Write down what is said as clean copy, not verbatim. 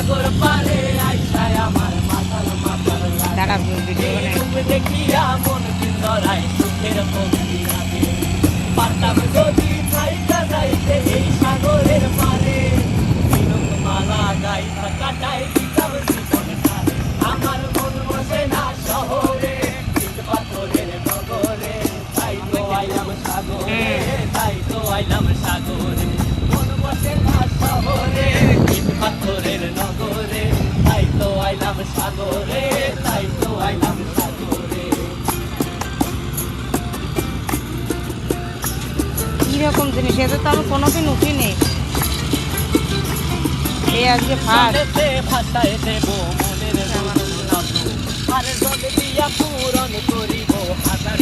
সাগর পারে আইসায় আমার মাথার মাথার দাঁড়া ভিডিও তুমি দেখিয়া মন কিন্দরায় সুখের পক্ষী লাগে পারতাম যদি থাইকা যাইতে এই সাগরের পারে বিনোদ মালা গাইতা কাটাই দিতাম জীবন কালে আমার মন বসে না শহরে ইট পাথরের নগরে তাই তো আইলাম সাগরে তাই তো আইলাম সাগরে মন বসে না শহরে ইট পাথরের নগরে তাই তো আইলাম সাগরে তাই তো আইলাম সাগরে কিরকম জিনিস এত তো আমি কোনোদিন উঠিনি এই আজকে ফার্স্ট ভাষায় দেব মনের আর জল দিয়া পূরণ করিব হাজার